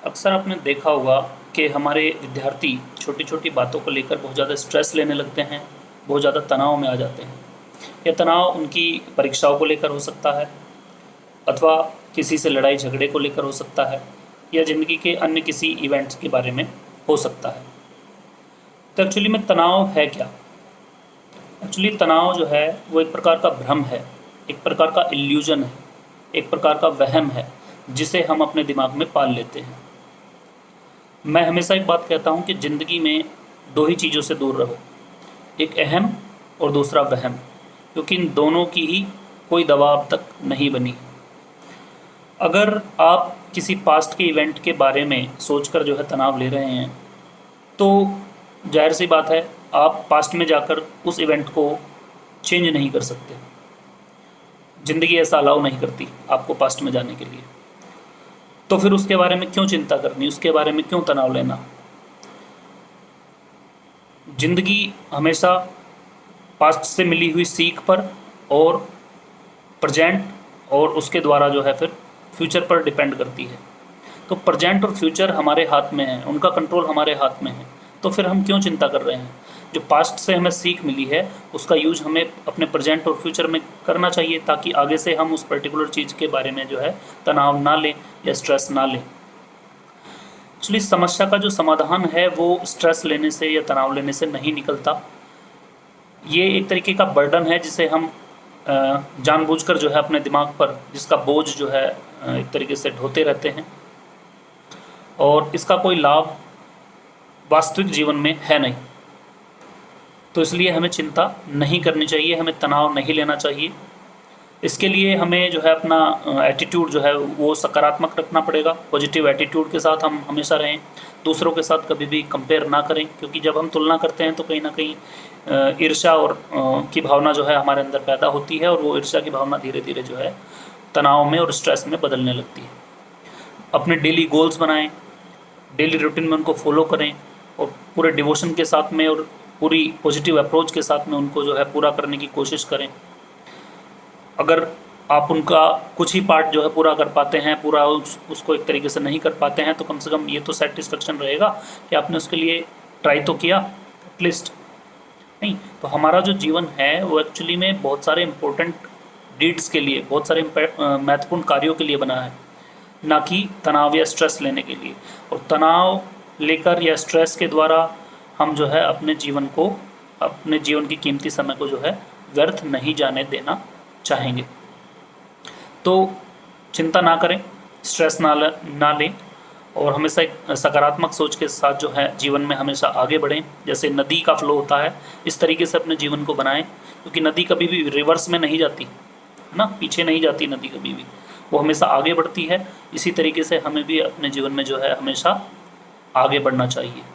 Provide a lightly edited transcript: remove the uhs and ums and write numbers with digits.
अक्सर आपने देखा होगा कि हमारे विद्यार्थी छोटी छोटी बातों को लेकर बहुत ज़्यादा स्ट्रेस लेने लगते हैं, बहुत ज़्यादा तनाव में आ जाते हैं। यह तनाव उनकी परीक्षाओं को लेकर हो सकता है, अथवा किसी से लड़ाई झगड़े को लेकर हो सकता है, या ज़िंदगी के अन्य किसी इवेंट्स के बारे में हो सकता है। तो एक्चुअली में तनाव है क्या? एक्चुअली तनाव जो है वो एक प्रकार का भ्रम है, एक प्रकार का इल्यूजन है, एक प्रकार का वहम है जिसे हम अपने दिमाग में पाल लेते हैं। मैं हमेशा एक बात कहता हूँ कि ज़िंदगी में दो ही चीज़ों से दूर रहो, एक अहम और दूसरा वहम, क्योंकि इन दोनों की ही कोई दवा अब तक नहीं बनी। अगर आप किसी पास्ट के इवेंट के बारे में सोचकर जो है तनाव ले रहे हैं, तो जाहिर सी बात है आप पास्ट में जाकर उस इवेंट को चेंज नहीं कर सकते। ज़िंदगी ऐसा अलाउ नहीं करती आपको पास्ट में जाने के लिए। तो फिर उसके बारे में क्यों चिंता करनी, उसके बारे में क्यों तनाव लेना? ज़िंदगी हमेशा पास्ट से मिली हुई सीख पर और प्रेजेंट और उसके द्वारा जो है फिर फ्यूचर पर डिपेंड करती है। तो प्रेजेंट और फ्यूचर हमारे हाथ में है, उनका कंट्रोल हमारे हाथ में है। तो फिर हम क्यों चिंता कर रहे हैं? जो पास्ट से हमें सीख मिली है उसका यूज हमें अपने प्रेजेंट और फ्यूचर में करना चाहिए, ताकि आगे से हम उस पर्टिकुलर चीज़ के बारे में जो है तनाव ना लें या स्ट्रेस ना लें। एक्चुअली समस्या का जो समाधान है वो स्ट्रेस लेने से या तनाव लेने से नहीं निकलता। ये एक तरीके का बर्डन है जिसे हम जानबूझकर जो है अपने दिमाग पर, जिसका बोझ जो है एक तरीके से ढोते रहते हैं, और इसका कोई लाभ वास्तविक जीवन में है नहीं। तो इसलिए हमें चिंता नहीं करनी चाहिए, हमें तनाव नहीं लेना चाहिए। इसके लिए हमें जो है अपना एटीट्यूड जो है वो सकारात्मक रखना पड़ेगा। पॉजिटिव एटीट्यूड के साथ हम हमेशा रहें, दूसरों के साथ कभी भी कंपेयर ना करें, क्योंकि जब हम तुलना करते हैं तो कहीं ना कहीं ईर्ष्या और की भावना जो है हमारे अंदर पैदा होती है, और वो ईर्ष्या की भावना धीरे धीरे जो है तनाव में और स्ट्रेस में बदलने लगती है। अपने डेली गोल्स बनाएं, डेली रूटीन में उनको फॉलो करें, और पूरे डिवोशन के साथ में और पूरी पॉजिटिव अप्रोच के साथ में उनको जो है पूरा करने की कोशिश करें। अगर आप उनका कुछ ही पार्ट जो है पूरा कर पाते हैं, पूरा उसको एक तरीके से नहीं कर पाते हैं, तो कम से कम ये तो सेटिस्फेक्शन रहेगा कि आपने उसके लिए ट्राई तो किया एटलीस्ट। नहीं तो हमारा जो जीवन है वो एक्चुअली में बहुत सारे इम्पोर्टेंट डीड्स के लिए, बहुत सारे महत्वपूर्ण कार्यों के लिए बना है, ना कि तनाव या स्ट्रेस लेने के लिए। और तनाव लेकर या स्ट्रेस के द्वारा हम जो है अपने जीवन को, अपने जीवन की कीमती समय को जो है व्यर्थ नहीं जाने देना चाहेंगे। तो चिंता ना करें, स्ट्रेस ना लें, और हमेशा एक सकारात्मक सोच के साथ जो है जीवन में हमेशा आगे बढ़ें। जैसे नदी का फ्लो होता है, इस तरीके से अपने जीवन को बनाएं, क्योंकि नदी कभी भी रिवर्स में नहीं जाती है ना, पीछे नहीं जाती नदी कभी भी, वो हमेशा आगे बढ़ती है। इसी तरीके से हमें भी अपने जीवन में जो है हमेशा आगे बढ़ना चाहिए।